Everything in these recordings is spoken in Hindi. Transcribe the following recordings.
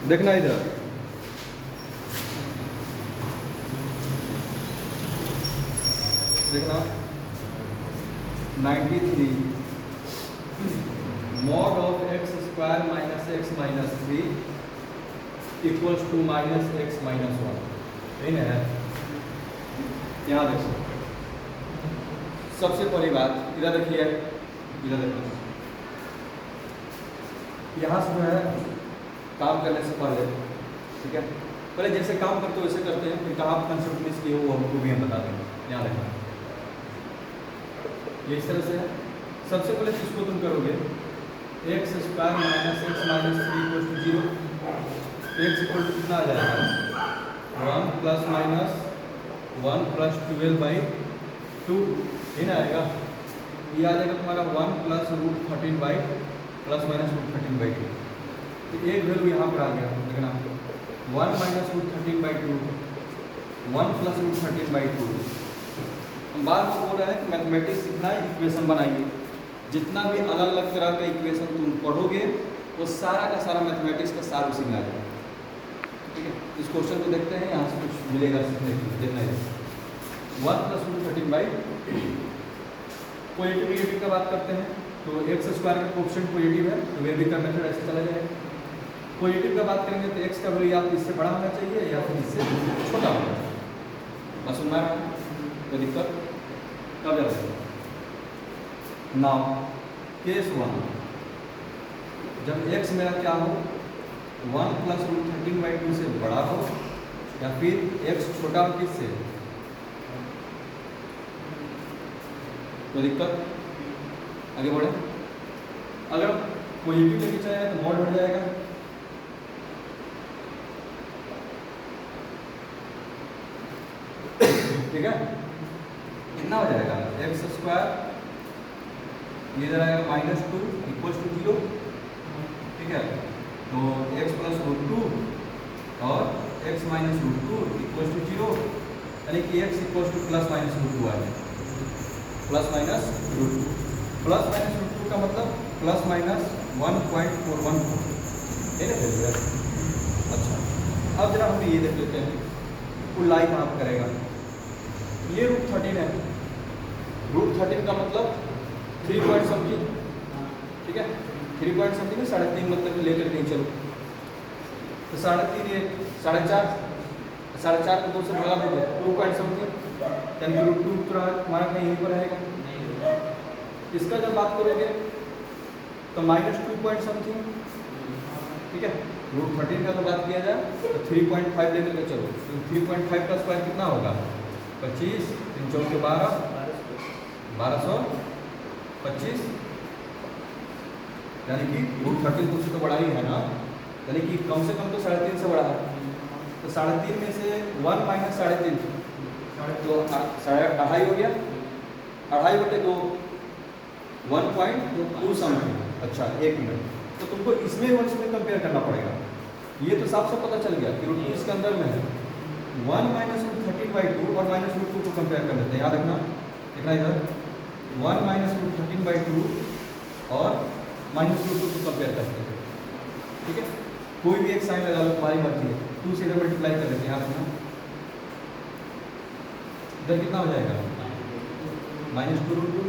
देखना इधर, देखना 93 mod of x square minus x minus 3 equals to minus x minus 1। सही ना है? यहाँ देखो, सबसे पहली बात इधर देखिए, इधर देखो, यहाँ से जो है काम करने से पहले, ठीक है, पहले जैसे काम करते हो वैसे करते हैं, फिर कहाँ कंसेप्ट मिस किए वो हमको भी हम बता देंगे। यहाँ देखना, ये इस तरह से है। सबसे पहले इसको तुम करोगे x square minus x minus 3 equal to 0। X equal to कितना आ जाएगा? 1 प्लस माइनस 1 प्लस 12/2 ही ना आएगा। ये आ जाएगा तुम्हारा 1 plus root 13 plus minus root 13/2। तो एक वैल्यू यहाँ पर आ गया, देखना 1 माइनस रूट 13/2 1 प्लस रूट 13/2। हम बार बार बोल रहे हैं कि मैथमेटिक्स सीखना है, इक्वेशन बनाइए। जितना भी अलग अलग तरह का इक्वेशन तुम पढ़ोगे वो सारा का सारा मैथमेटिक्स का सार उसी में आ जाएगा। ठीक है, इस क्वेश्चन को देखते हैं, यहाँ से कुछ मिलेगा सीखने के लिए। देखना है 1 प्लस रूट 13/2। पॉजिटिव नेगेटिव का बात करते हैं तो एक्स स्क्वायर का कोएफिशिएंट पॉजिटिव है तो वे भी का मेथड ऐसे चला जाएगा। पॉजिटिव का बात करेंगे तो एक्स का वैल्यू या इससे बड़ा होना चाहिए या फिर इससे छोटा होना चाहिए। बस सुनना है, कोई दिक्कत कब जाएगा? नाउ केस 1, जब एक्स मेरा क्या हो 1 प्लस रूट 13/2 से बड़ा हो या फिर एक्स छोटा हो किससे, कोई दिक्कत? आगे बढ़े। अगर पॉजिटिव लेके चले तो मॉड बढ़ जाएगा, ठीक है। कितना हो जाएगा? एक्स स्क्वायर ये इधर आएगा -2 इक्वल्स टू 0, ठीक है। तो एक्स प्लस रूट 2 और x minus root 2 equals to 0, यानी कि x equals to plus minus root 2 आ जाएगा। Plus minus root 2, plus minus root 2 का मतलब प्लस माइनस 1.414 है ना। अच्छा, अब जरा हम ये देख लेते हैं वो लाइन कहाँ पर करेगा। ये रूट 13 है, रूट 13 का मतलब 3 पॉइंट समथिंग, ठीक है। 3 पॉइंट समथिंग 3.5 मतलब लेकर कहीं चलो तो 3.5 ये 4.5 को 2 से भगा देंगे 2 पॉइंट समथिंग, यानी रूट 2 तुम्हारा कहीं यहीं पर रहेगा। इसका जब बात करोगे तो -2 पॉइंट समथिंग, ठीक है। रूट 13 का तो बात किया जाए तो 3.5 लेकर के चलो, तो 3.5 का स्क्वायर कितना होगा? 25 3 4 12 1225, यानी कि रूट 13 से तो बड़ा ही है ना, यानी कि कम से कम तो 3.5 से बड़ा है। तो 3.5 में से 1 माइनस 3.5 तो 2.5 हो गया, 2.5/2 1.2 समथिंग। अच्छा, 1 मिनट, तो तुमको इसमें और इसमें कंपेयर करना पड़ेगा। ये तो साफ साफ पता चल गया कि रूट 2 इसके अंदर में है। 1 माइनस रूट 13/2 और माइनस रूट 2 को कंपेयर कर लेते हैं। याद रखना, देखना इधर 1 माइनस रूट 13/2 और माइनस रूट 2 को कंपेयर करते हैं, ठीक है। कोई भी एक साइन लगा लो, तुम्हारी मर्जी है। 2 से इधर मल्टीप्लाई कर लेते हैं। याद रखना इधर कितना हो जाएगा? -2√2।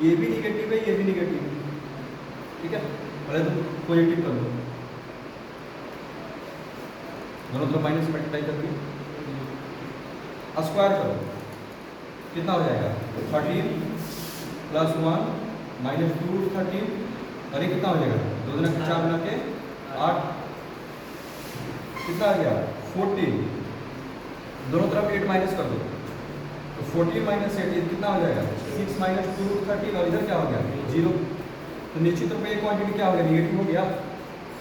ये भी निगेटिव है, ये भी निगेटिव है, ठीक है। पहले तुम पॉजिटिव कर लो, दोनों तरफ माइनस मल्टीप्लाई करके स्क्वायर करो, कितना हो जाएगा? 13 प्लस 1 माइनस 2√13, और ये कितना हो जाएगा? 2 दूना 4 बना के 8, कितना आ गया? 14। दोनों तरफ 8 माइनस कर दो तो 14 माइनस 8 कितना हो जाएगा? 6 माइनस 2√13, और इधर क्या हो गया? 0। तो निश्चित रूप में एक क्वांटिटी क्या हो गया? निगेटिव हो गया,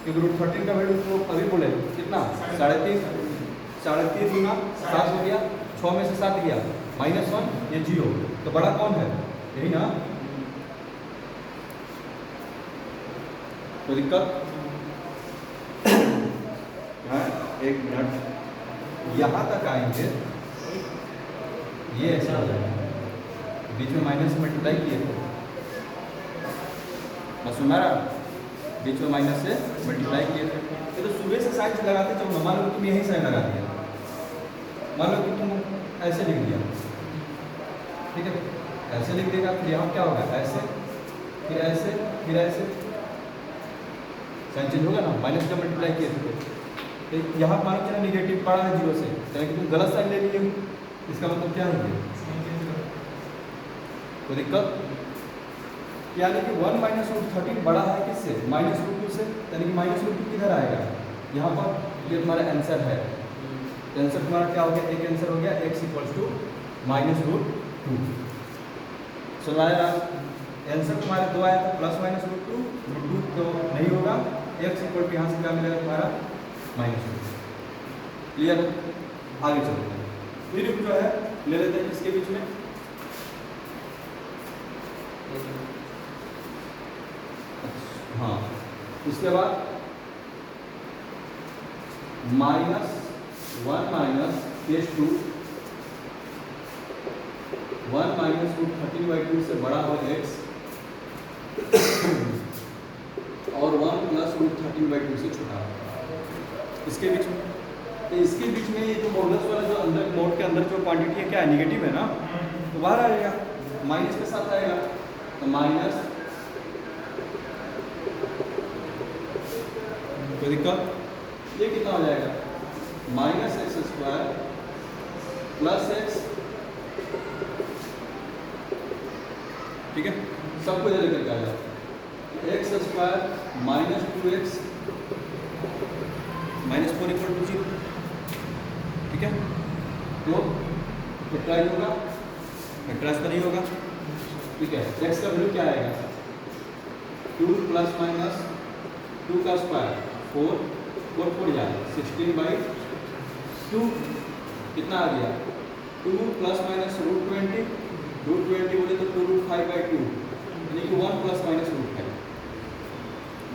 क्योंकि रूट 13 का वैल्यू तो अभी बोले कितना? 3.5, 3.5 गुना 7 हो गया, 6 में से 7 गया -1, ये 0। तो बड़ा कौन है? यही ना, कोई दिक्कत? हाँ, 1 मिनट, यहाँ तक आएंगे, ये ऐसा हो जाएगा, बीच में माइनस मल्टीप्लाई किए थे, बस सुना रहा, बीच में माइनस से मल्टीप्लाई किए थे। ये तो सुबह से साइन लगाते चलो ना, मान लो तुम यही साइन लगा दिया, मान लो कि तुम ऐसे लिख दिया, ठीक है, ऐसे लिख देगा, फिर यहाँ क्या होगा ऐसे, फिर ऐसे, फिर ऐसे, साइन चेंज होगा ना, माइनस का मल्टीप्लाई किए तो यहाँ मान लो चला निगेटिव पड़ा है 0 से, यानी कि तुम गलत साइन ले लिए, इसका मतलब क्या है तो दिक्कत, यानी कि 1 माइनस रूट 13 बड़ा है किससे, माइनस रूट 2 से, यानी कि माइनस रूट 2 किधर आएगा यहाँ पर, ये तुम्हारा आंसर है, आंसर तुम्हारा क्या हो गया, एक आंसर हो गया x equals to minus root 2। सुनाया आंसर तुम्हारे दो आया था, प्लस माइनस रूट 2 तो नहीं होगा, x इक्वल टू यहाँ से क्या मिलेगा तुम्हारा माइनस रूट। क्लियर, आगे चलते हैं, फिर जो है ले लेते हैं इसके बीच में, हाँ इसके बाद -1 माइनस केस 2 1 माइनस रूट 13/2 से बड़ा हो x और 1 प्लस रूट 13/2 से छोटा हो, इसके बीच में, तो इसके बीच में ये जो मॉडल्स वाला जो अंदर मोड के अंदर जो क्वांटिटी है क्या है, निगेटिव है ना, तो बाहर आ जाएगा, माइनस के साथ आएगा, तो माइनस, कोई दिक्कत, ये कितना हो जाएगा -x² प्लस x, ठीक है, सबको इधर लेकर के आएगा, x² minus 2x minus 4 equal to 0, ठीक है, तो फैक्टराइज होगा, फैक्टराइज तो नहीं होगा, ठीक है, x का वैल्यू क्या आएगा 2 प्लस माइनस 2 का स्क्वायर 4 4 4 या 16/2 कितना आ गया 2 प्लस माइनस रूट 20 बोले तो 2 रूट 5/2 यानी कि 1 plus minus root 5,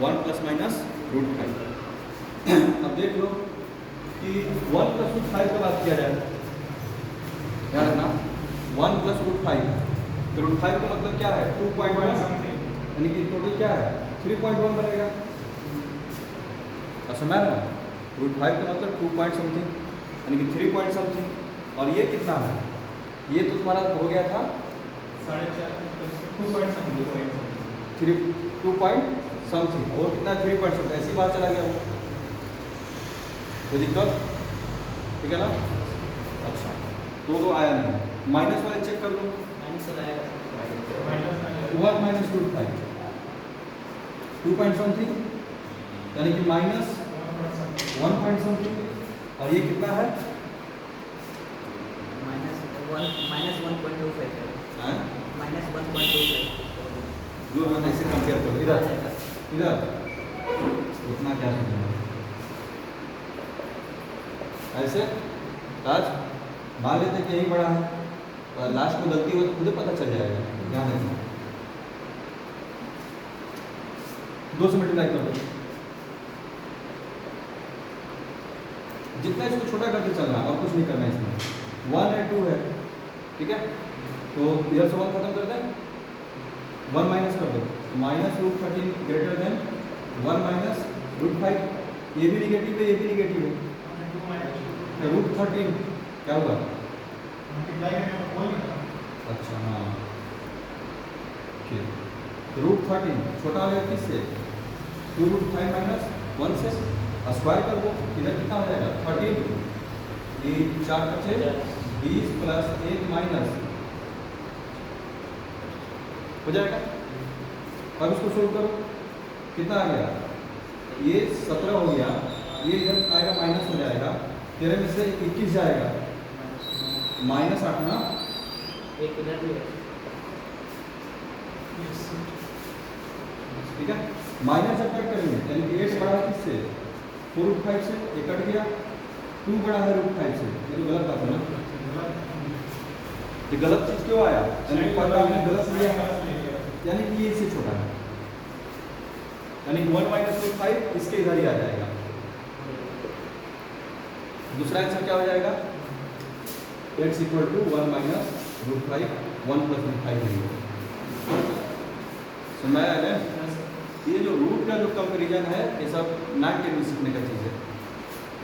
1 plus minus root 5। अब देख लो कि 1 प्लस रूट 5 का बात किया जाए, ध्यान रखना 1 प्लस रूट 5, तो रूट 5 का मतलब क्या है 2.1, यानी कि टोटल क्या है 3.1 बनेगा, समझ रहे हैं, रूट 5 का मतलब 2 पॉइंट समथिंग यानी कि 3 पॉइंट समथिंग, और ये कितना है, ये तो तुम्हारा हो गया था 2 पॉइंट समथिंग, और कितना 3 पॉइंट समथिंग, ऐसी बात चला गया वो, कोई दिक्कत, ठीक है ना। अच्छा दो आया नहीं, माइनस वाले चेक कर लो, 1 माइनस रूट 5 2 पॉइंट समथिंग यानी कि माइनस 1 पॉइंट समथिंग, और ये कितना है -1.25, जो हम ऐसे कंपेयर करो इधर इधर उतना क्या समझना ऐसे, आज मान लेते कि यही बड़ा है, और लास्ट में गलती हो तो खुद पता चल जाएगा, ध्यान रखना 2 से मल्टीप्लाई कर दो, जितना इसको छोटा करके चलना और कुछ नहीं करना इसमें, 1 है 2 है, ठीक है, तो इधर से 1 खत्म कर दें, 1 माइनस कर दो, minus root 13 greater than 1 minus root 5, ये भी निगेटिव है ये भी निगेटिव है, तो रूट 13 क्या हुआ, अच्छा हाँ ठीक, रूट 13 छोटा हो गया किससे 2 रूट 5 माइनस 1 से, स्क्वायर कर दो, इधर कितना हो जाएगा 13, ये 4 बचे 20 प्लस 1 माइनस हो जाएगा, अब इसको सोल्व करो, कितना आ गया, ये 17 हो गया, ये इधर आएगा माइनस हो जाएगा, 13 में से 21 जाएगा, -8 ना, एक इधर भी है, ठीक है, माइनस जब कट करेंगे यानी कि 8 बड़ा है किससे 4 रूट 5 से, ये कट गया, 2 बड़ा है रूट 5 से, ये तो गलत बात है ना, ये गलत चीज क्यों आया, यानी पता हमने गलत लिया है, यानी कि ये इससे छोटा है, यानी 1 माइनस रूट 5 इसके इधर ही आ जाएगा, दूसरा आंसर क्या हो जाएगा x equal to 1 minus root 5 1 plus root 5 है, समझाया है। ये जो रूट का जो कंपैरिजन है ये सब 9th में सीखने का चीज़ है,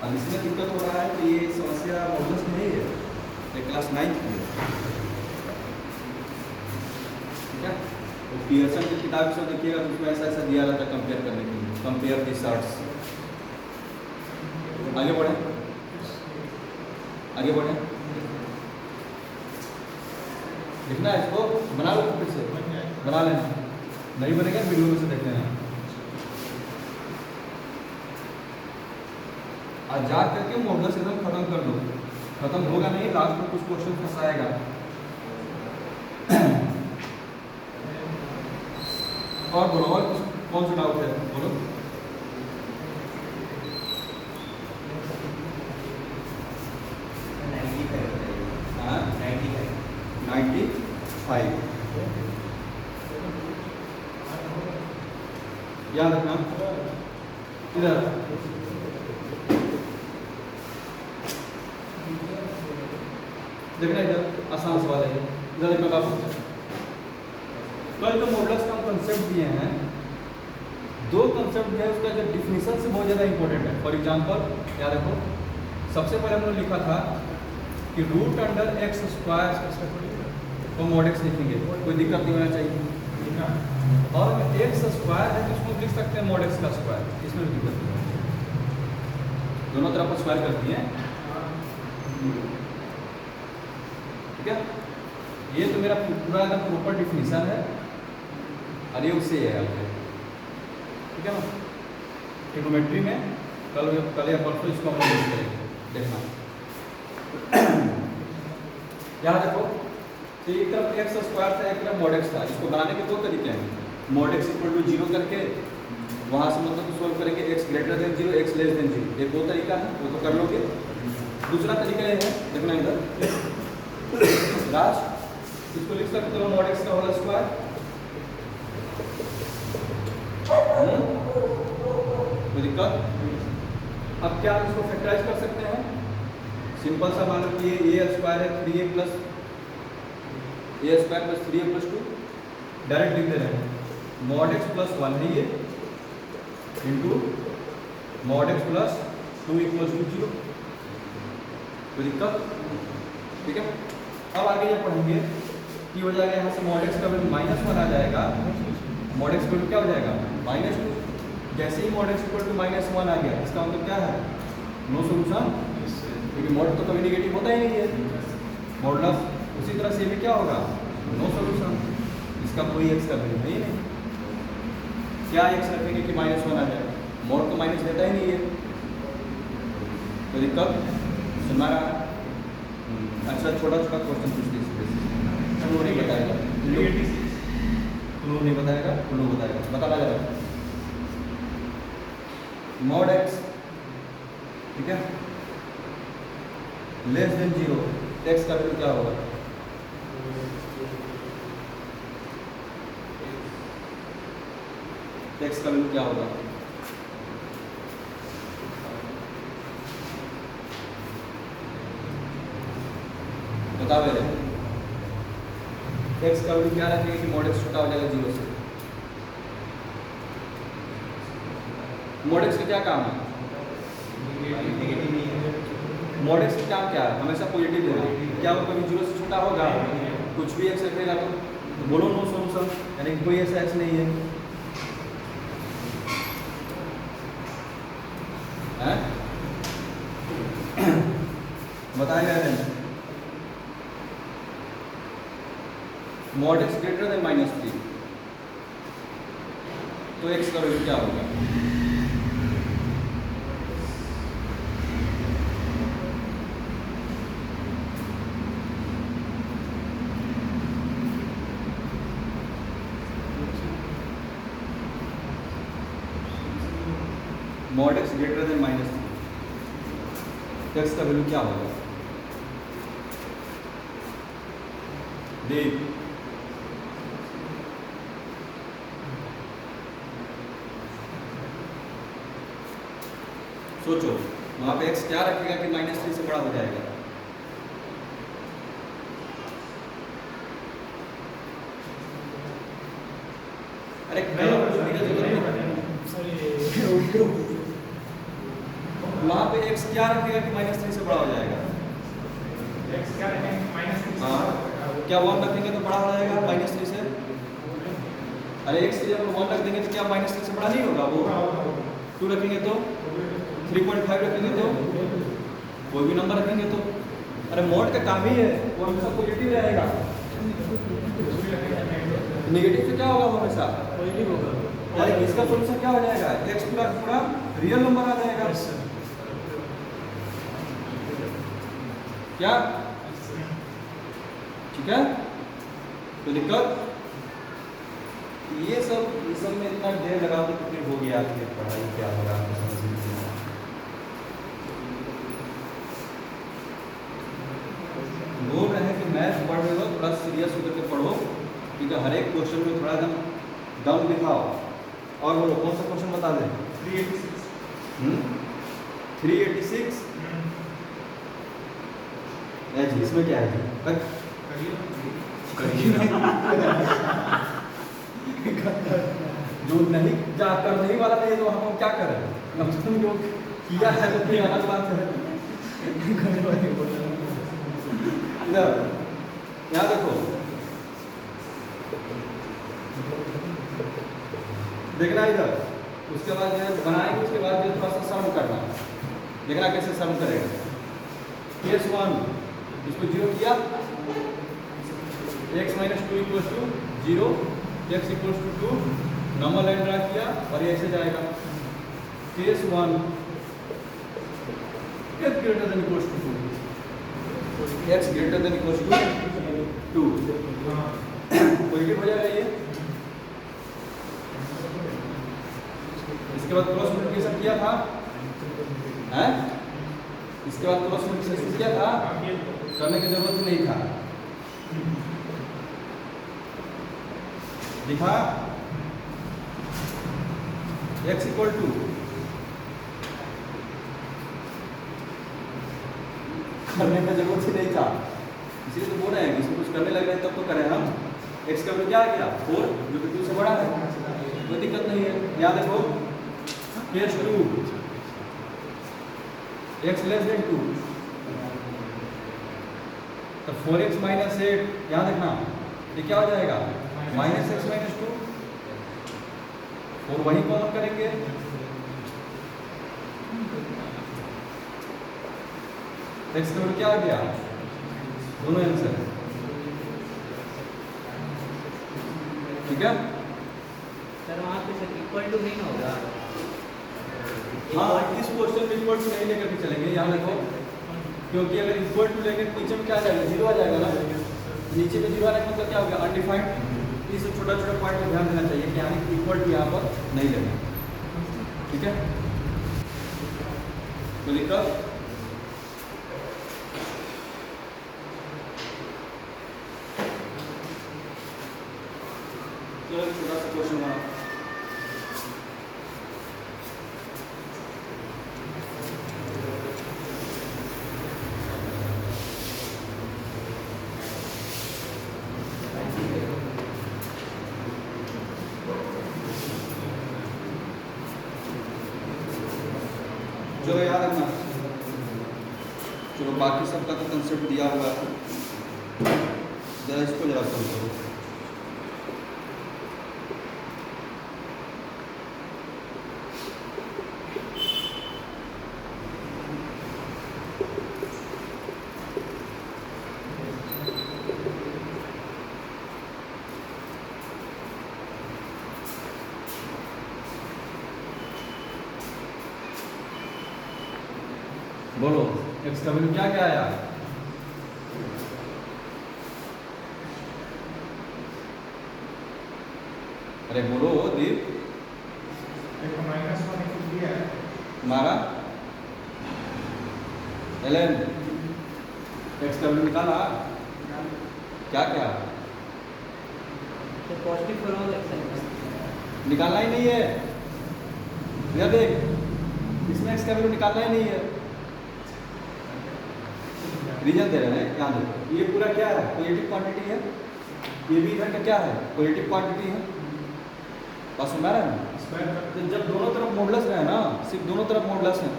अब इसमें दिक्कत हो रहा है कि ये समस्या मॉडल्स नहीं है, ये क्लास 9 की है। ठीक है, तो पियर्सन की किताब से देखिएगा तो उसमें ऐसा ऐसा दिया रहता है कंपेयर करने के लिए, कंपेयर दी चार्ट्स। आगे बढ़े, आगे बढ़े, लिखना है इसको, बना लो फिर से, बना लेना, नहीं बनेगा वीडियो में से देख लेना। आज जा करके मॉडल्स एकदम खत्म कर दो, खत्म होगा नहीं, लास्ट में कुछ क्वेश्चन फंसाएगा। और बोलो, और कौन सा डाउट है, बोलो। हाँ, 95 याद रखना। इधर देखना, इधर आसान सवाल है, इधर देखना बाबू। कल जो मॉडल्स का कंसेप्ट दिए हैं, दो कंसेप्ट दिया है, उसका जो डिफिनीशन से बहुत ज़्यादा इंपॉर्टेंट है। फॉर एग्जांपल याद रखो, सबसे पहले हमने लिखा था कि रूट अंडर एक्स स्क्वायर तो मॉड एक्स लिखेंगे, कोई दिक्कत नहीं होना चाहिए। और एक्स स्क्वायर है तो उसको लिख सकते हैं मॉड एक्स का स्क्वायर, इसमें भी दिक्कत नहीं है, दोनों तरफ स्क्वायर कर दिए। ठीक है, ये तो मेरा पूरा एकदम प्रॉपर डिफिनीशन है, और ये उससे है आपके। ठीक है ना, ट्रिग्नोमेट्री में कल या परसों इसको हम यूज करेंगे, देखना। याद रखो, तो एक तरफ एक्स स्क्वायर था, एक तरफ मॉड एक्स था। इसको बनाने के दो तरीके हैं, मॉड एक्स इक्वल टू 0 करके वहाँ से मतलब सोल्व करेंगे x greater than 0, x less than 0, एक वो तरीका है, वो तो कर लोगे। दूसरा तरीका ये है, देखना इधर राज, इसको लिख सकते हो मॉड एक्स का होल स्क्वायर। कोई दिक्कत? अब क्या हम इसको फैक्टराइज कर सकते हैं? सिंपल सा मान लो कि ये स्क्वायर है 3a plus 3a plus 2, direct लिख दे रहे हैं मॉड एक्स प्लस 1 है ये into mod x plus 2 equals to 0। कोई दिक्कत? ठीक है, अब आगे ये पढ़ेंगे कि हो जाएगा यहाँ से मॉड एक्स का वैल्यू -1 आ जाएगा, मॉड एक्स वैल्यू क्या हो जाएगा -2। जैसे ही मॉड एक्स इक्वल टू -1 आ गया, इसका मतलब क्या है, नो सोल्यूशन, क्योंकि मॉड तो कभी नेगेटिव होता ही नहीं है मॉडुलस। उसी तरह से भी क्या होगा, नो सोल्यूशन, इसका कोई एक्स का वैल्यू नहीं है। क्या एक्स रखेंगे कि -1 आ जाए, मॉड तो माइनस देता ही नहीं है। कोई दिक्कत? सुना रहा? अच्छा, छोटा छोटा क्वेश्चन पूछते हैं, क्लू नहीं बताएगा, क्लू नहीं बताएगा, क्लू बताएगा, बताना जरा। मॉड एक्स, ठीक है, लेस देन 0, एक्स का वैल्यू क्या होगा, एक्स का वैल्यू क्या होगा, बता रहे। एक्स का वैल्यू क्या रखेंगे कि मॉड एक्स छोटा हो जाएगा 0 से। मॉड एक्स का क्या काम है, मॉड एक्स का काम क्या है, हमेशा पॉजिटिव देना। क्या वो कभी 0 से छोटा होगा, कुछ भी एक्स रखेगा तो बोलो नो सोल्यूशन, यानी कोई ऐसा एक्स नहीं है, हैं? बताएगा नहीं। मॉड एक्स ग्रेटर देन -3, तो एक्स का वैल्यू क्या होगा, mod x greater than -3, x का वैल्यू क्या होगा, देख सोचो, वहां पे एक्स क्या रखेगा कि -3 से बड़ा हो जाएगा, अरे वहाँ पे x क्या रखेगा कि -3 से बड़ा हो जाएगा? x क्या रखेंगे -3 हाँ, क्या 1 रखेंगे तो बड़ा हो जाएगा -3 से? अरे x की जगह 1 रख देंगे तो क्या -3 से बड़ा नहीं होगा वो? 2 रखेंगे तो 3.5 रखेंगे तो कोई भी नंबर रखेंगे तो, अरे मोड का काम ही है वो हमेशा पॉजिटिव रहेगा। नेगेटिव से क्या होगा हमेशा? पॉजिटिव होगा। यानी इसका सोल्यूशन क्या हो जाएगा? x पूरा पूरा रियल नंबर आ जाएगा। क्या ठीक है? तो दिक्कत ये सब में इतना ढेर लगा तो फिर हो गया आपकी पढ़ाई क्या होगा आपको समझ में नहीं आया। बोल रहे हैं कि मैथ पढ़ रहे हो थोड़ा सीरियस होकर के पढ़ो, क्योंकि हर एक क्वेश्चन में थोड़ा दम दिखाओ। और बोलो कौन सा क्वेश्चन बता दें? 386 जी, इसमें क्या है जो नहीं जा करने वाला नहीं तो हम क्या करें? हम तुम जो किया है तो फिर अलग बात है। इधर यहाँ देखो, देखना इधर, उसके बाद जो है बनाएंगे, उसके बाद जो थोड़ा सा सम करना, देखना कैसे सम करेगा। केस 1 इसको 0 किया, x - 2 = 0, x = 2, normal line draw किया और ये ऐसे जाएगा। Case 1 x greater than equals to 2, x greater than equals to 2 positive हो जाएगा ये। इसके बाद क्रॉस मल्टीप्लिकेशन किया था, हैं? इसके बाद क्रॉस मल्टीप्लिकेशन किया था, करने की जरूरत नहीं था। दिखा x = करने का जरूरत ही नहीं था, इसलिए तो बोल रहे हैं कि इसको कुछ करने लग रहे हैं तब तो करें हम। x का वैल्यू क्या आ गया 4, जो कि 2 से बड़ा है, कोई दिक्कत नहीं है। याद रखो केस 2 x < 2, तो 4x - 8 याद रखना, ये क्या हो जाएगा? -x - 2, और वहीं कॉमन करेंगे। x का वैल्यू क्या आ गया? दोनों आंसर, ठीक है? सर वहाँ पे सर इक्वल टू नहीं ना होगा? हाँ, इस क्वेश्चन में इक्वल टू नहीं लेकर के चलेंगे, यहाँ देखो, क्योंकि अगर इक्वल टू लेंगे तो नीचे में क्या आ जाएगा? 0 आ जाएगा ना। नीचे में 0 आने का मतलब क्या हो गया? अनडिफाइंड। इस छोटा छोटा पॉइंट में ध्यान देना चाहिए कि यानी इक्वल टू यहाँ पर नहीं लेना, ठीक है? तो दिक्कत चलो छोटा सा क्वेश्चन बना, चलो याद रखना। चलो बाकी सबका तो कंसेप्ट दिया हुआ है, जरा इसको जरा सॉल्व करो। बोलो x का वैल्यू क्या क्या आया? अरे बोलो दीप, हमारा एलन x का वैल्यू निकाला क्या क्या? तो पॉजिटिव करोगे एक्स निकालना ही नहीं है, यह देख इसमें x का वैल्यू निकालना ही नहीं है। रीजन दे रहे हैं, यहाँ देखो, ये पूरा क्या है? पॉजिटिव क्वांटिटी है, ये भी इधर का क्या है? पॉजिटिव क्वांटिटी है। बस में रहा है ना, तो जब दोनों तरफ मॉडुलस रहे ना, सिर्फ दोनों तरफ मॉडुलस है,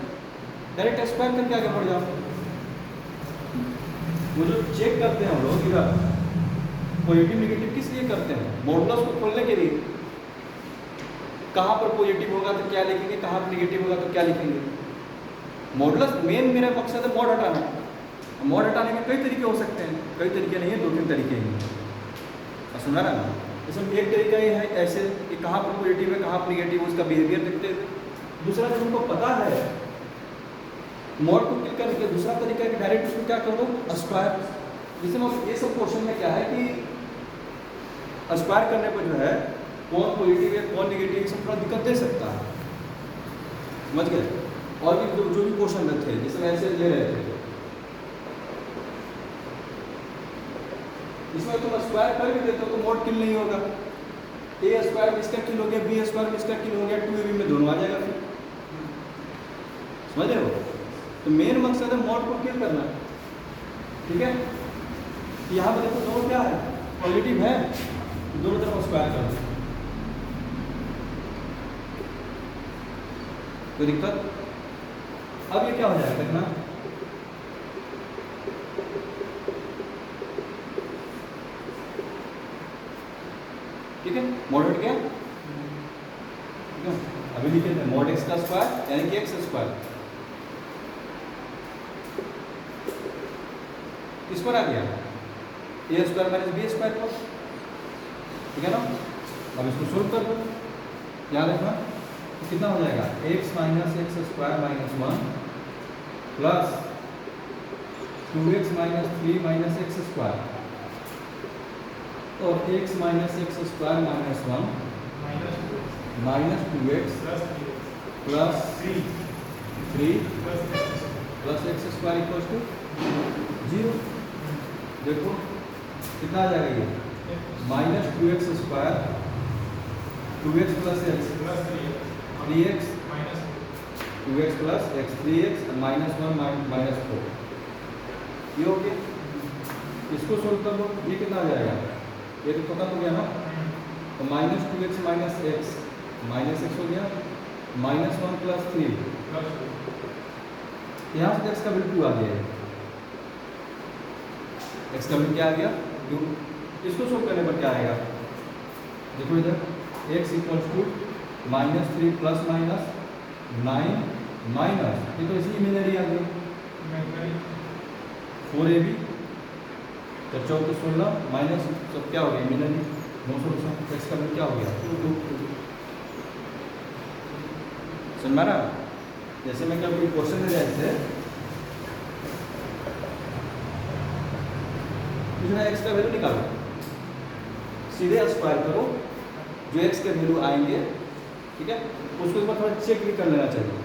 डायरेक्ट स्क्वायर करके आगे बढ़ जाओ। वो जो चेक करते हैं हम लोग इधर पॉजिटिव नेगेटिव किस लिए करते हैं? मॉडुलस को खोलने के लिए। कहाँ पर पॉजिटिव होगा तो क्या लिखेंगे, कहाँ पर नेगेटिव होगा तो क्या लिखेंगे। मॉडुलस मेन मेरा मकसद है मॉड हटाना। मॉड हटाने के कई तरीके हो सकते हैं, कई तरीके नहीं है, 2-3 तरीके हैं। सुना ना, इसमें एक तरीका ये है ऐसे कि कहाँ पर पॉजिटिव है कहाँ पर नेगेटिव है उसका बिहेवियर देखते हैं। दूसरा जब उनको पता है मॉड को क्लिक करने के दूसरा तरीका है कि डायरेक्ट उसको क्या कर दो स्क्वायर। जैसे ये सब क्वेश्चन में क्या है कि स्क्वायर करने पर जो है कौन पॉजिटिव है कौन नेगेटिव सब थोड़ा दिक्कत दे सकता है, समझ गए। और भी जो भी क्वेश्चन थे जैसे ऐसे ले रहे थे इसमें तुम स्क्वायर कर भी देते हो तो मॉड किल नहीं होगा। ए स्क्वायर में इसका किल हो गया, बी स्क्वायर में इसका किल हो गया, 2ab में दोनों आ जाएगा फिर, समझ रहे हो। तो मेन मकसद है मॉड को किल करना, ठीक है। यहाँ पर देखो दोनों क्या है पॉजिटिव है, दोनों तरफ स्क्वायर कर दो, कोई दिक्कत। अब ये क्या हो जाएगा देखना, ठीक है, मॉड हट गया, ठीक है। अभी लिखे थे मॉड एक्स का स्क्वायर यानी कि एक्स स्क्वायर किस पर आ गया, ए स्क्वायर माइनस बी स्क्वायर पर, ठीक है ना। अब इसको सोल्व कर दो, याद रखना तो कितना हो जाएगा x minus x square minus 1 plus 2x minus 3 minus x square और x minus x square minus 1 minus 2x plus 3 plus x square equals to 0। देखो कितना आ जाएगा ये minus 2x square 2x plus x 3x 2x plus x 3x minus 1 minus 4 ये हो गया। इसको सोल्व कर लो, ये कितना आ जाएगा, ये तो खत्म हो गया ना, तो माइनस 2x माइनस एक्स हो गया माइनस 1 प्लस 3 यहाँ से x का वैल्यू 2 आ गया है, x का वैल्यू क्या आ गया 2। इसको सोल्व करने पर क्या आएगा, देखो इधर x equals to minus 3 plus minus 9 minus ये तो इसी इमेजरी आ गई 4ab तो 14 16 माइनस सब क्या हो गया इमेजरी 900 एक्स का वैल्यू क्या हो गया 2। समझ में आ रहा, जैसे मैं क्या कोई क्वेश्चन दे रहे थे जो है एक्स का वैल्यू निकालो, सीधे स्क्वायर करो जो एक्स के वैल्यू आएंगे, ठीक है। उसको एक बार थोड़ा चेक भी कर लेना चाहिए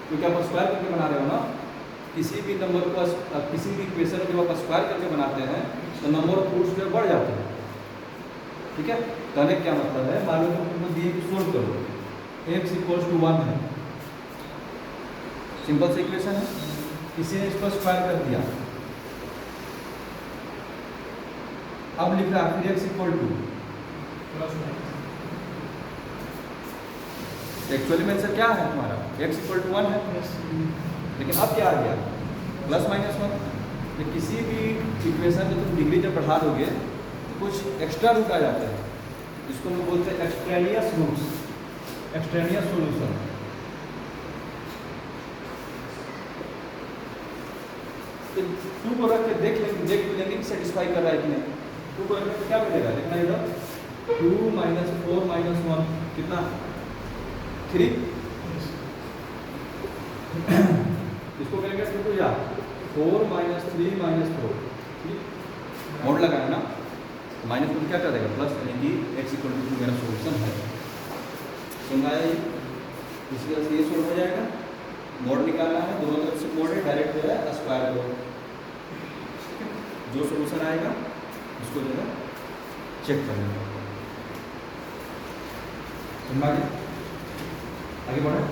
क्योंकि आप स्क्वायर करके बना रहे हो ना, किसी भी नंबर को किसी भी इक्वेशन को जब आप स्क्वायर करके बनाते हैं तो नंबर ऑफ रूट्स जो बढ़ जाते हैं, ठीक है। कहने क्या मतलब है, मान लो तुमको दिए कि सोल्व करो x इक्वल्स टू 1 है, सिंपल सी इक्वेशन है, किसी ने इसको स्क्वायर कर दिया, अब लिख रहा फिर x इक्वल टू एक्चुअली में आंसर क्या है हमारा x इक्वल टू 1 है, लेकिन अब क्या आ गया प्लस माइनस 1। तो किसी भी इक्वेशन में तुम डिग्री जब बढ़ा दोगे तो कुछ एक्स्ट्रा रूट आ जाते हैं, इसको हम बोलते हैं एक्सट्रेनियस रूट्स, एक्सट्रेनियस सॉल्यूशन। तो 2 को रख के देख लेंगे कि सेटिस्फाई कर रहा है कि नहीं। 2 को रख के क्या मिलेगा देखना इधर 2 माइनस 4 माइनस 1 कितना 3 इसको करेंगे 2 या 4 माइनस 3 माइनस 4 मोड लगाना ना, माइनस को क्या कर देगा प्लस, यानी कि x इक्वल टू मेरा सोल्यूशन है। समझ आया ये, इसी तरह से ये सोल्व हो जाएगा। मोड निकालना है, दोनों तरफ से मोड है, डायरेक्ट जो है स्क्वायर करो, जो सोल्यूशन आएगा उसको जो है चेक कर लेंगे। समझ आ गया, आगे बढ़े।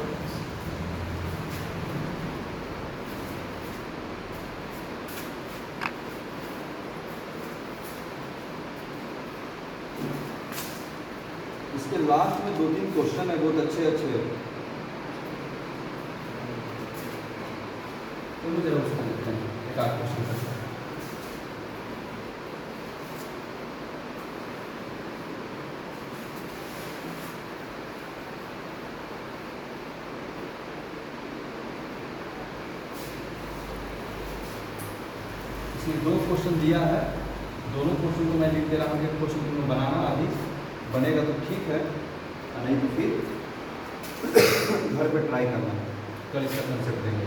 इसके लास्ट में 2-3 क्वेश्चन है बहुत अच्छे अच्छे, तो मुझे जरा उसको देखते हैं, एक आध क्वेश्चन करते हैं। इसमें 2 क्वेश्चन दिया है, दोनों क्वेश्चन को मैं लिख दे रहा हूँ। एक क्वेश्चन तुम्हें बनाना अभी बनेगा तो ठीक है, और नहीं तो फिर घर पे ट्राई करना, कल इसका कंसेप्ट देंगे।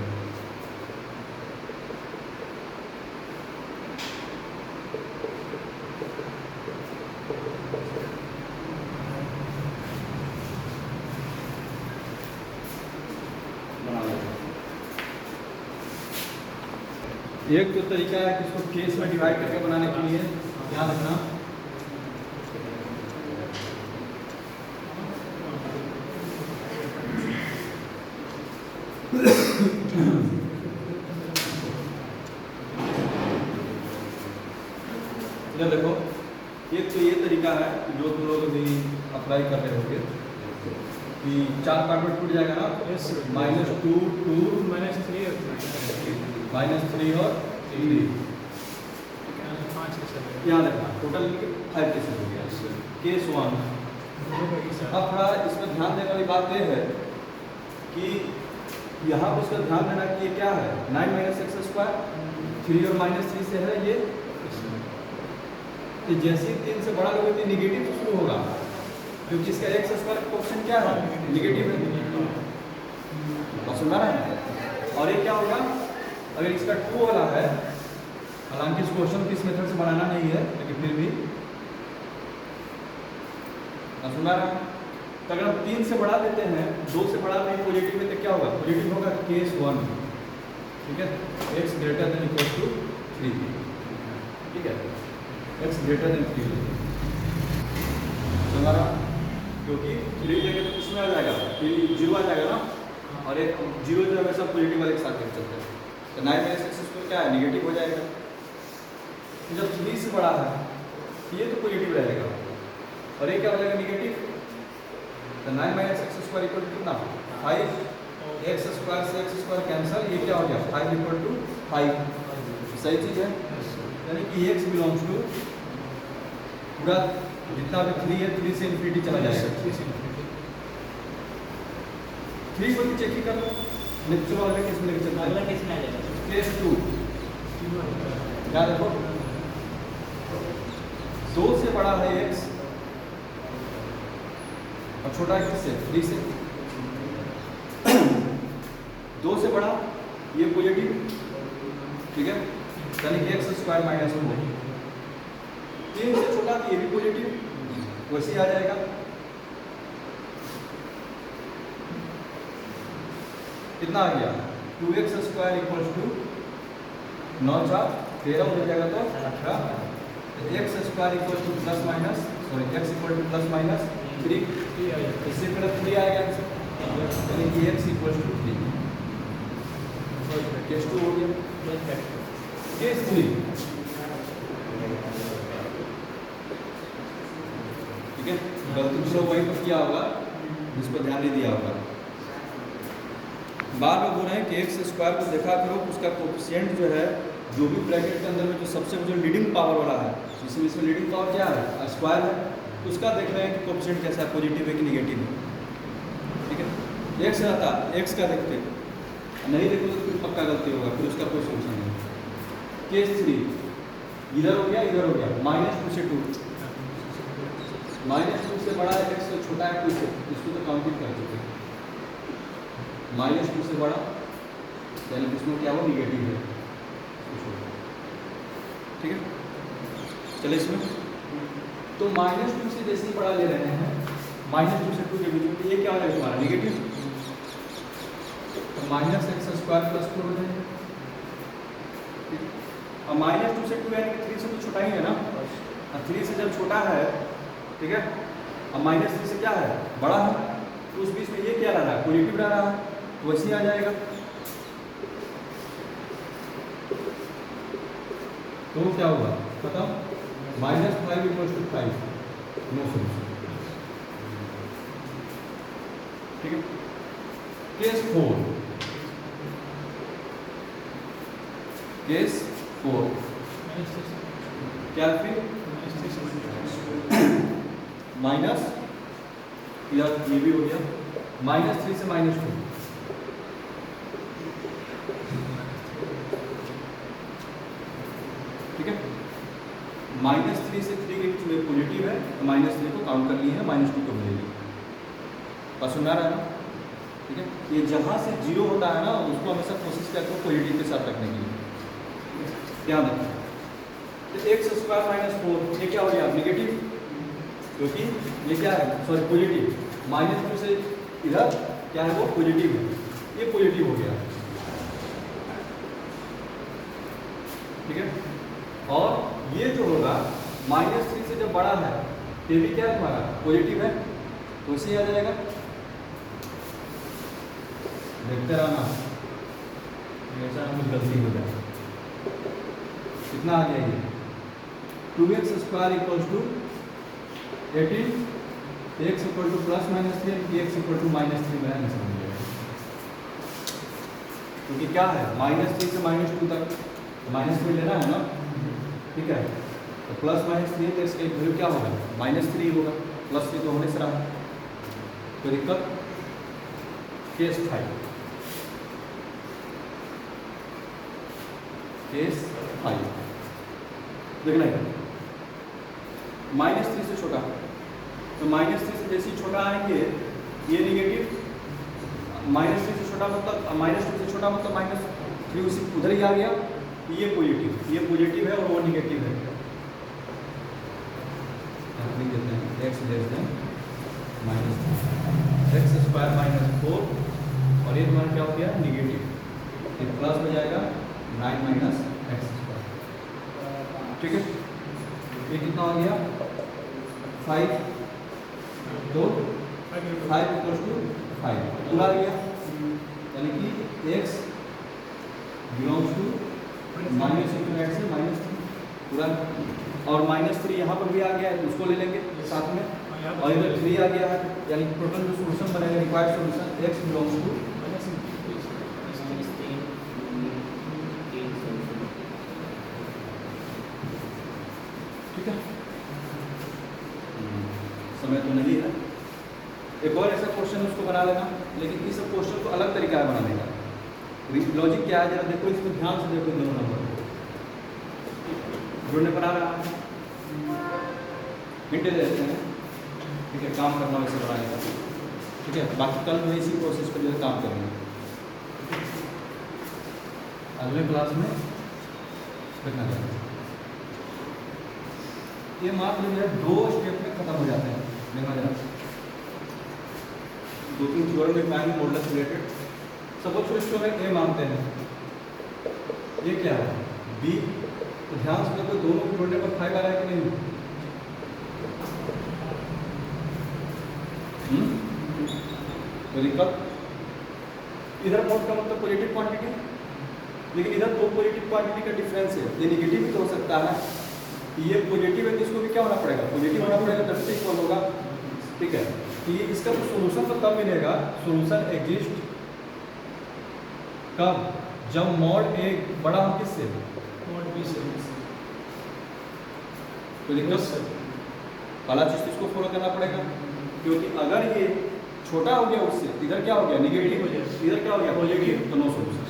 बना लेते हैं। एक तो तरीका है कि इसको केस में डिवाइड करके बनाने के लिए ध्यान रखना, इधर देखो। एक तो ये तरीका है जो तुम लोग अभी अप्लाई कर रहे होगे कि 4 पार्ट में टूट जाएगा ना, Yes, sir. -2 2 -3 और -3 और 3। 5 के सब यहाँ देखना टोटल 5 केसेस हो गया। केस 1। अब थोड़ा इसमें ध्यान देने वाली बात यह है कि यहाँ पर उसका ध्यान देना कि ये क्या है, 9 - x², 3 और -3 से है ये। तो जैसे ही 3 से बड़ा लोगे तो निगेटिव शुरू होगा, क्योंकि इसका x² का ऑप्शन क्या है, निगेटिव है। बात सुन रहा है? और ये क्या होगा अगर इसका 2 वाला है, हालांकि इस क्वेश्चन को इस मेथड से बनाना नहीं है, लेकिन फिर भी सुन रहा है। तो अगर हम 3 से बढ़ा देते हैं, 2 से बढ़ा नहीं पॉजिटिव में, तो क्या होगा, पॉजिटिव होगा केस 1, ठीक है, x greater than equal to 3, ठीक है, x ग्रेटर देन 3 हमारा, क्योंकि 3 लेंगे तो उसमें आ जाएगा, फिर 0 आ जाएगा ना, और एक 0 जो हमेशा पॉजिटिव वाले के साथ लेके चलते हैं, तो 9 - x² क्या है, निगेटिव हो जाएगा। तो जब 3 से बड़ा है ये तो पॉजिटिव रहेगा, और ये क्या हो जाएगा, निगेटिव। तो 9 - x² इक्वल टू कितना, 5, x² से x² कैंसल, ये क्या हो गया, 5 इक्वल टू 5। सही चीज़ है, यानी कि x बिलोंग्स टू पूरा जितना भी 3 है, 3 से इन्फिनिटी चला जाएगा। 3 को भी चेक ही कर लो, नहीं तो चलो अगले केस में लेके चलते अगला हैं। केस में आ जाएगा। केस 2 क्या देखो, 2 से बड़ा है x और छोटा है किससे, 3 से। 2 से बड़ा ये पॉजिटिव, ठीक है, यानी कि x² -2। 3 से छोटा तो ये भी पॉजिटिव, वैसे ही आ जाएगा। कितना आ गया, 2x² इक्वल्स टू 9 × 4 13 हो जाएगा, तो 18। x² equal to plus minus, sorry x equal to plus minus 3, इससे पहले 3 आएगा आंसर, यानी कि x इक्वल टू 3। केस 2 हो गया। केस 3, ठीक है, गलती दूसरा वही पर किया होगा जिस पर ध्यान नहीं दिया होगा। बार बार बोल रहे हैं कि x² को देखा करो, उसका कोफिशिएंट जो है, जो भी ब्रैकेट के अंदर में जो सबसे जो लीडिंग पावर वाला है, इसमें लीडिंग पावर क्या है, स्क्वायर है, उसका देख रहे हैं कि कोफिशिएंट कैसा है, पॉजिटिव है कि निगेटिव है, ठीक है। x रहता, x का देखते, नहीं देखो तो फिर पक्का गलती होगा, फिर उसका कोई सोल्यूशन नहीं। केस 3 इधर हो गया, इधर हो गया, -2 से 2, -2 से बड़ा है x, तो छोटा है 2 से, इसको तो काउंटिंग कर चुके हैं। -2 से बड़ा यानी इसमें क्या हो, निगेटिव है, ठीक है। चलिए इसमें तो -2 से जैसे ही बड़ा ले रहे हैं, -2 से 2 के बीच में ये क्या हो जाएगा हमारा, निगेटिव, तो -x² + 2 हो जाएगा। अब -2 से 2 यानी कि 3 से तो छोटा ही है ना, और 3 से जब छोटा है, ठीक है, अब -3 से क्या है, बड़ा है, तो उस बीच में ये क्या रह रहा है, पॉजिटिव रह रहा है, तो वैसे ही आ जाएगा। तो क्या होगा पता, -5 इक्वल्स टू 5, नो सोल्यूशन, ठीक है। केस 4 केस 4 क्या फिर माइनस, या ये भी हो गया -3 से -2, ठीक है। -3 से 3 के बीच में पॉजिटिव है तो -3 को काउंट कर लिए हैं, -2 को मिलेगी। और सुन रहा है ना, ठीक है। ये जहाँ से 0 होता है ना उसको हमेशा कोशिश करते हो पॉजिटिव के साथ रखने के लिए, ध्यान रखें। तो x² -4 ये क्या हो गया नेगेटिव, क्योंकि ये क्या है, सॉरी पॉजिटिव, -2 से इधर क्या है वो पॉजिटिव है, ये पॉजिटिव हो गया, ठीक है। और ये जो होगा -3 से जब बड़ा है ये भी क्या है तुम्हारा पॉजिटिव है, तो इसे आ जाएगा, देखते रहना हमेशा कुछ गलती हो जाए। कितना आ गया ये 2x² = 18, x = +-3 x = -3 में आंसर मिल जाएगा, क्योंकि क्या है -3 से -2 तक -3 लेना है ना, ठीक है। तो +-3 तो इसका वैल्यू क्या होगा -3 होगा, +3 तो होने से रहा, तो दिक्कत। केस 5 देखना है -3 से छोटा, तो -3 से जैसे ही छोटा आएंगे ये नेगेटिव, -3 से छोटा मतलब -2 से छोटा मतलब -3 उसी उधर ही आ गया, ये पॉजिटिव है और वो नेगेटिव है, लिख देते हैं x -3 x² -4 और ये तुम्हारा क्या हो गया नेगेटिव, ये प्लस हो जाएगा 9 - x², ठीक है। ये कितना हो गया 5 तो 5 = 5 पूरा आ गया, यानी कि x बिलोंग्स टू -x से -3 पूरा, और -3 यहाँ पर भी आ गया है उसको ले लेंगे साथ में, और इधर 3 आ गया है, यानी टोटल जो सोल्यूशन बनेगा required solution x belongs to ठीक है। समय तो नहीं है, एक और ऐसा क्वेश्चन उसको बना लेना, लेकिन इस क्वेश्चन को अलग तरीका है बनाने का। लॉजिक क्या है जरा देखो, इसमें ध्यान से देखो, दोनों नंबर जुड़ने पर आ रहा है, हिंट देते हैं, ठीक है, काम करना वैसे बनाने का, ठीक है। बाकी कल में इसी प्रोसेस पर जो है काम करेंगे, अगले क्लास में देखना चाहिए। ये मात्र जो है 2 स्टेप में खत्म हो जाते हैं, देखना जरा 2-3 थ्योरम में पाएंगे मॉडुलस रिलेटेड। सपोज इसको में ए मानते हैं, ये क्या है बी, तो ध्यान से देखो दोनों को जोड़ने पर 5 आ रहा है कि नहीं, तो दिक्कत इधर मोड का मतलब पॉजिटिव क्वांटिटी, लेकिन इधर 2 पॉजिटिव क्वांटिटी का डिफरेंस है, ये नेगेटिव भी तो हो सकता है, ये पॉजिटिव है तो इसको भी क्या होना पड़ेगा पॉजिटिव होना पड़ेगा, तब से इक्वल होगा, ठीक है। तो ये इसका तो सोल्यूशन तो तब मिलेगा, सोल्यूशन एग्जिस्ट कब, जब मॉड ए बड़ा हो किससे, मॉड बी से, तो दिक्कत पहला चीज इसको फॉलो करना पड़ेगा, क्योंकि अगर ये छोटा हो गया उससे, इधर क्या हो गया नेगेटिव, इधर क्या हो गया पॉजिटिव, तो नो सोल्यूशन।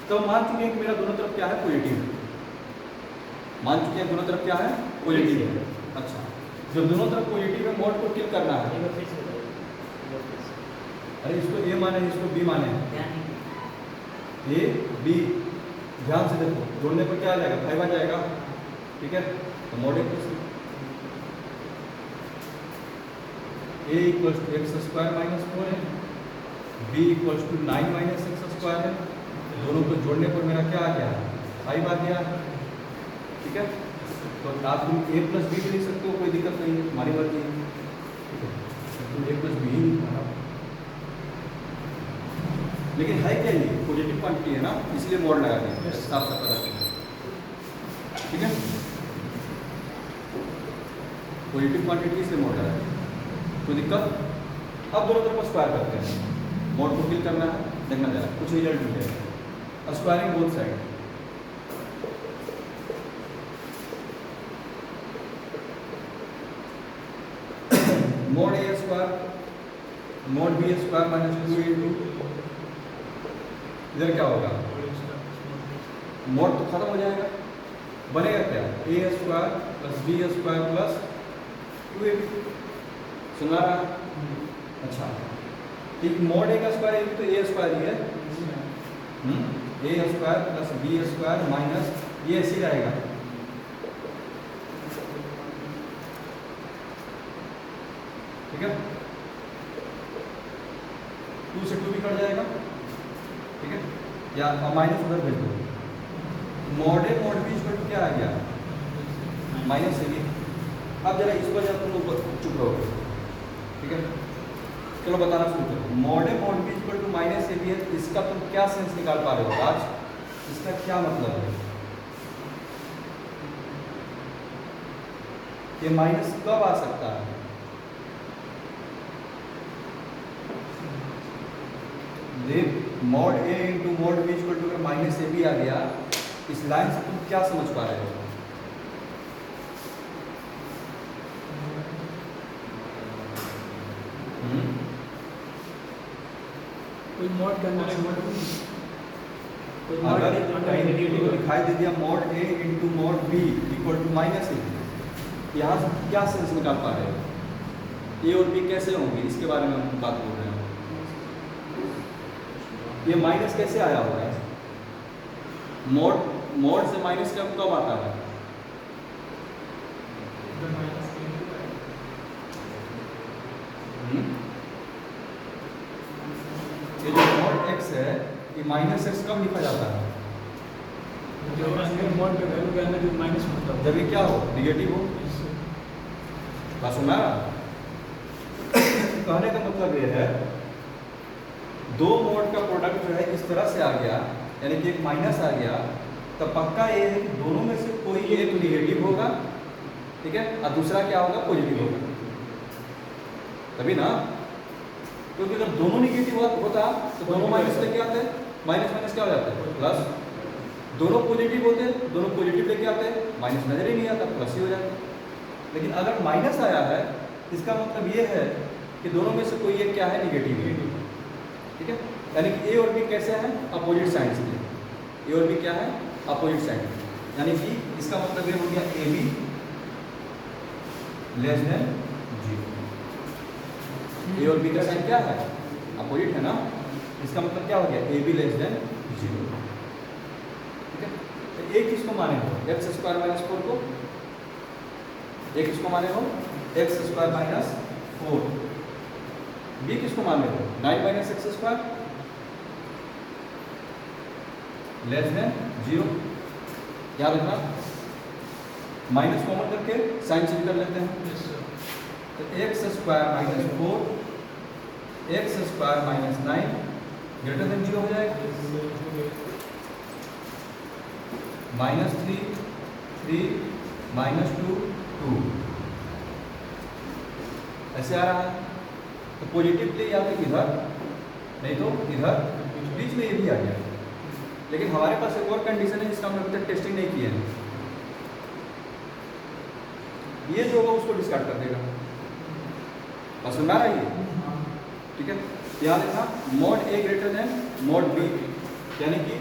तो मान चुके हैं कि मेरा दोनों तरफ क्या है पॉजिटिव, मान चुके हैं दोनों तरफ क्या है पॉजिटिव है। अच्छा, जब दोनों तरफ पॉजिटिव है मोड को किल करना है, अरे इसको ए माने इसको बी माने, ए बी, ध्यान से देखो जोड़ने पर क्या आ जाएगा 5 आ जाएगा, ठीक है। तो मोड ए = x² -4 है, b = 9 - x² है, दोनों को जोड़ने पर मेरा क्या आ गया 5 आ गया, ठीक है। तो आप तुम a + b भी लिख सकते हो, कोई दिक्कत नहीं है, हमारी बात ये है, ठीक है। तुम a + b ही लिखना, लेकिन है क्या ये पॉजिटिव क्वांटिटी है ना, इसलिए मोड लगा दिया, साफ साफ पता चला, ठीक है। पॉजिटिव क्वांटिटी इसलिए मोड लगा दिया, कोई दिक्कत। अब दोनों तरफ स्क्वायर करते हैं, मोड को किल करना है, देखना जरा कुछ रिजल्ट मिलेगा, squaring both side, mod A square mod B square minus 2 into इधर क्या होगा, मोड तो खत्म हो जाएगा, बनेगा क्या A square plus B square plus 2ab। सुन रहा है? अच्छा ठीक, मोड ए का स्क्वायर है तो ए स्क्वायर ही है, ए square plus B square minus ये ऐसे ही रहेगा, ठीक है, 2 से 2 भी कट जाएगा, ठीक है, या माइनस उधर भेज दो। Mod a mod B equal to क्या आ गया, माइनस ए बी। अब जरा इस पर जब तुम ऊपर चुप रहोगे, ठीक है, चलो बताना शुरू करो। Mod a mod B equal to minus a b है, इसका तुम क्या सेंस निकाल पा रहे हो आज, इसका क्या मतलब है, ये माइनस कब आ सकता है, देख mod A into mod B equal to अगर माइनस ए बी आ गया, इस लाइन से तुम क्या समझ पा रहे हो, कोई मॉड करना है, अगर दिखाई दे दिया mod A into mod B equal to minus A, यहाँ से क्या सेंस निकाल पा रहे हो, ए और बी कैसे होंगे, इसके बारे में हम बात बोल रहे हैं। ये माइनस कैसे आया होगा, मोड से माइनस कब आता है, ये जो मोड एक्स है ये माइनस एक्स कब लिखा जाता है, जो मॉड पे वैल्यू के अंदर जो माइनस होता है, जब ये क्या हो, निगेटिव हो। बात सुना? कहने का मतलब ये है दो मोड का प्रोडक्ट जो है इस तरह से आ गया, यानी कि एक माइनस आ गया, तब पक्का ये है कि दोनों में से कोई एक निगेटिव होगा, ठीक है, और दूसरा क्या होगा, पॉजिटिव होगा, तभी ना, क्योंकि अगर दोनों निगेटिव होता तो दोनों माइनस लेके आते, माइनस माइनस क्या हो जाता है प्लस, दोनों पॉजिटिव होते दोनों पॉजिटिव लेके आते, माइनस नजर ही नहीं आता, प्लस ही हो जाता। लेकिन अगर माइनस आया है इसका मतलब ये है कि दोनों में से कोई एक क्या है, निगेटिव है, ठीक है, यानी कि ए और बी कैसे हैं, अपोजिट साइड से, ए और बी क्या है, अपोजिट साइड, यानी कि इसका मतलब ये हो गया ए बी लेस देन 0। ए और बी का साइन क्या है, अपोजिट है ना, इसका मतलब क्या हो गया, ए बी लेस देन 0, ठीक है। तो ए किसको माने हो, एक्स स्क्वायर माइनस 4 को, ए किसको माने हो, एक्स स्क्वायर माइनस 4, बी किसको माने हो, 9 minus x square less than 0। याद रखना, माइनस कॉमन करके साइन चेंज कर लेते हैं, तो x square minus 4 x square minus 9 greater than 0 हो जाएगा, माइनस 3 3 माइनस 2 2 ऐसे आ रहा है। तो पॉजिटिवली या तो इधर, नहीं तो इधर, बीच में ये भी आ गया। लेकिन हमारे पास एक और कंडीशन है जिसका हम अभी तक टेस्टिंग नहीं किए हैं, ये जो होगा उसको डिस्कार्ड कर देगा, बस सुनना रही, ठीक है। याद रखना मोड ए ग्रेटर देन मोड बी, यानी कि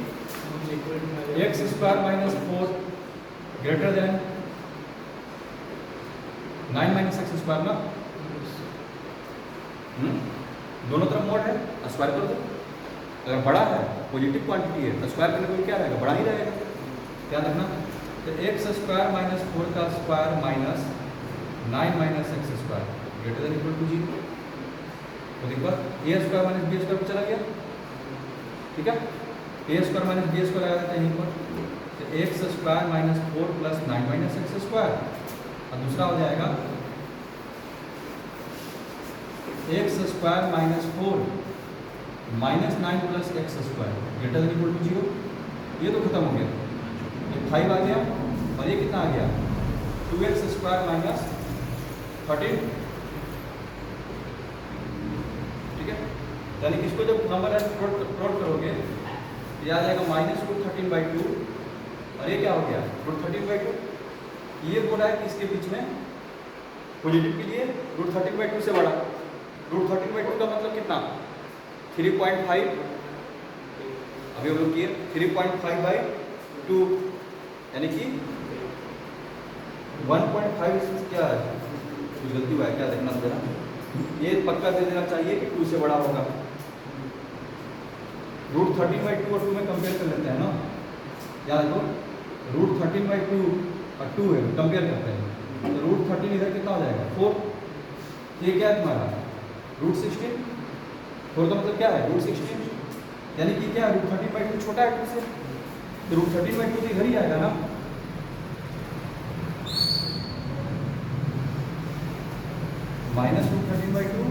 x square minus 4 greater than 9 minus x square ना, दोनों तरफ मोड है, स्क्वायर कर दो, अगर बड़ा है पॉजिटिव क्वांटिटी है तो स्क्वायर करने को क्या रहेगा, बड़ा ही रहेगा, ध्यान रखना। तो एक्स स्क्वायर माइनस 4 का square minus 9 minus x square greater than equal to 0। तो देखो a square minus b square चला गया, ठीक है, ए स्क्वायर माइनस बी स्क्वायर लगा देते हैं यहीं पर, तो x square minus 4 plus 9 minus x square, और दूसरा हो जाएगा x square minus 4 minus 9 plus x square greater than equal to 0। ये तो खत्म हो गया, ये 5 आ गया, और ये कितना आ गया, 2x स्क्वायर माइनस 13, ठीक है। यानी कि इसको जब नंबर प्लॉट करोगे तो याद आएगा -√13/2, और ये क्या हो गया, √13/2। ये बोला है कि इसके बीच में पॉजिटिव के लिए √13/2 से बड़ा। √13/2 का मतलब कितना? 3.5। अभी हम लोग किए 3.5/2 यानी कि 1.5 क्या है? कुछ गलती हुआ है क्या? देखना जरा। ये पक्का दे देना चाहिए कि 2 से बड़ा होगा। √13/2 और 2 में कंपेयर कर लेते हैं ना। याद रखो √13/2 और 2 है, कंपेयर करते हैं तो √13 इधर कितना हो जाएगा? 4। ये क्या है तुम्हारा? √16। 4 का मतलब क्या है? √16 यानी कि क्या? √13/2 छोटा है 2 से, तो √13/2 तो इधर ही आएगा ना। माइनस √13/2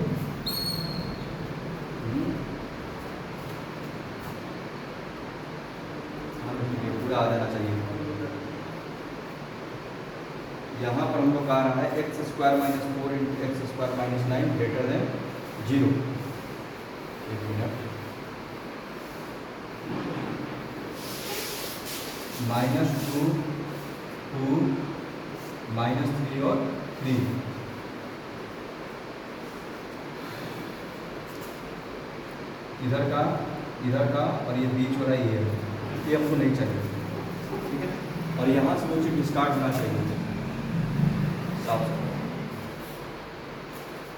पूरा आ जाना चाहिए। यहाँ पर हम लोग आ रहा है x² - 4 × x² - 9 ग्रेटर देन 0। एक मिनट। -2, 2, -3 और 3। इधर का और ये बीच हो रहा है, ये हमको नहीं चाहिए, ठीक है। और यहाँ से वो चीज डिस्कार्ड होना चाहिए साफ साफ।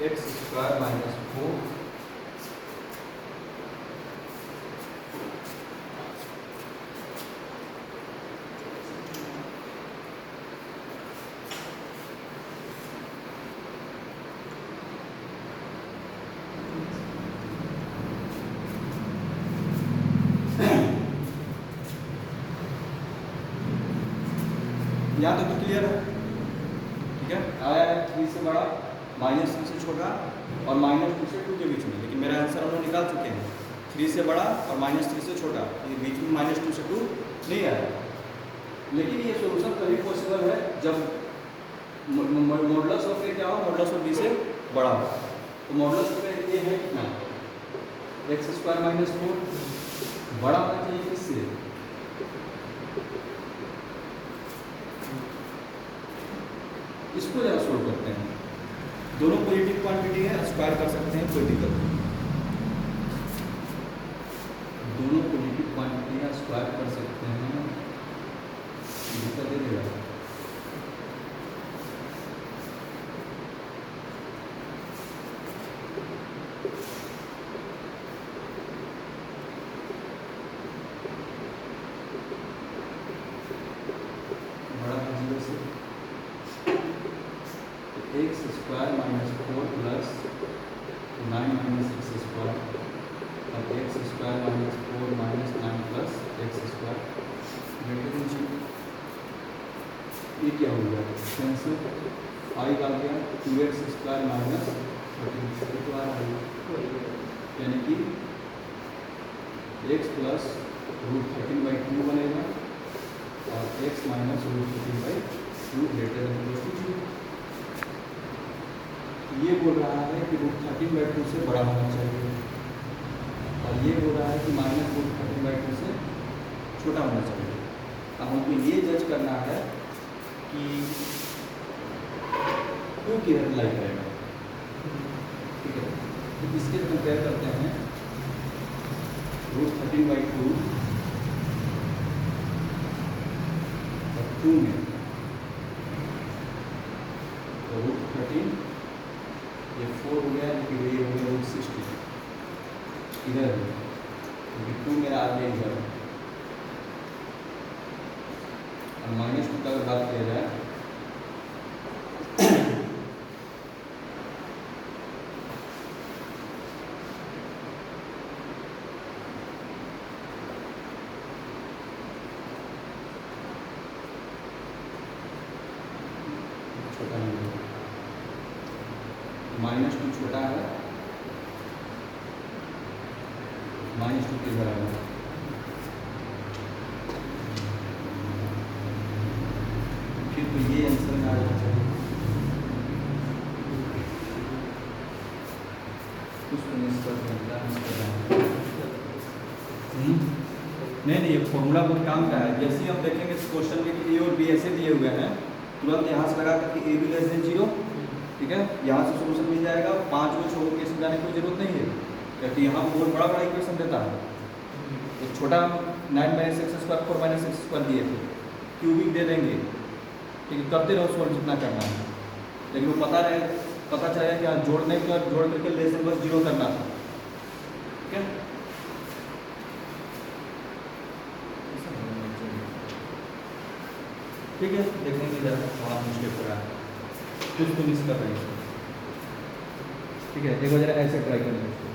x² - 4 यहाँ तक तो क्लियर है, ठीक है। आया है 3 से बड़ा, -3 से छोटा और -2 से 2 के बीच में। लेकिन मेरा आंसर हम लोग निकाल चुके हैं, 3 से बड़ा और -3 से छोटा। ये बीच में -2 से 2 नहीं आया। लेकिन ये सोल्यूशन तभी पॉसिबल है जब मॉडुलस ऑफ ए क्या हो? मॉडुलस ऑफ बी से बड़ा हो। तो मॉडुलस ऑफ ए है कितना? x² - 4 बड़ा होना चाहिए किससे? इसको जरा सोल्व करते हैं। दोनों पॉजिटिव क्वांटिटी है, स्क्वायर कर सकते हैं, कोई दिक्कत नहीं। दोनों पॉजिटिव क्वांटिटी है, स्क्वायर कर सकते हैं, दिक्कत दे देगा। बड़ा है 0 से x² - 4 + 9 - x² और x² - 4 - 9 + x² ग्रेटर देन 0। ये क्या हो गया? कैंसर 5 आ गया, 2x² - 13 तो आ रहा है, यानी कि x + √13/2 बनेगा और x - √13/2 ग्रेटर देन 0। ये बोल रहा है कि √13/2 से बड़ा होना चाहिए और ये बोल रहा है कि -√13/2 से छोटा होना चाहिए। अब हमको ये जज करना है कि 2 किधर लाई करेगा, ठीक है। तो इसके कंपेयर करते हैं √13/2 और 2 में, तो √13 ये 4 हो गया, लेकिन ये हो गया √60 इधर, क्योंकि 2 मेरा आ गया इधर। और -2 का अगर बात किया जाए छोटा नहीं है, -2 छोटा है, -2 के बराबर। फिर तो ये आंसर में आ जाना चाहिए। कुछ तो निष्कर्ष बनता है नहीं, ये फॉर्मूला बहुत काम का है। जैसे ही हम देखेंगे क्वेश्चन में कि ए और बी ऐसे दिए हुए हैं, तुरंत यहाँ से लगा करके ए बी <0 ठीक है, यहाँ से सोल्यूशन मिल जाएगा, 5 को 6 केस में जाने की कोई जरूरत नहीं है, क्योंकि यहाँ बहुत बड़ा बड़ा इक्वेशन देता है। एक छोटा 9 minus x square 4 minus x square दिए थे, क्यूबिक दे देंगे, ठीक है, करते रहो सॉल्व जितना करना है, लेकिन वो पता चलेगा कि यहाँ जोड़ करके लेस देन बस 0 करना था, ठीक है। ठीक है, देखेंगे जरा बहुत मुश्किल हो रहा है, कुछ तो मिस कर रहे हैं, ठीक है, एक बार जरा ऐसे ट्राई करेंगे।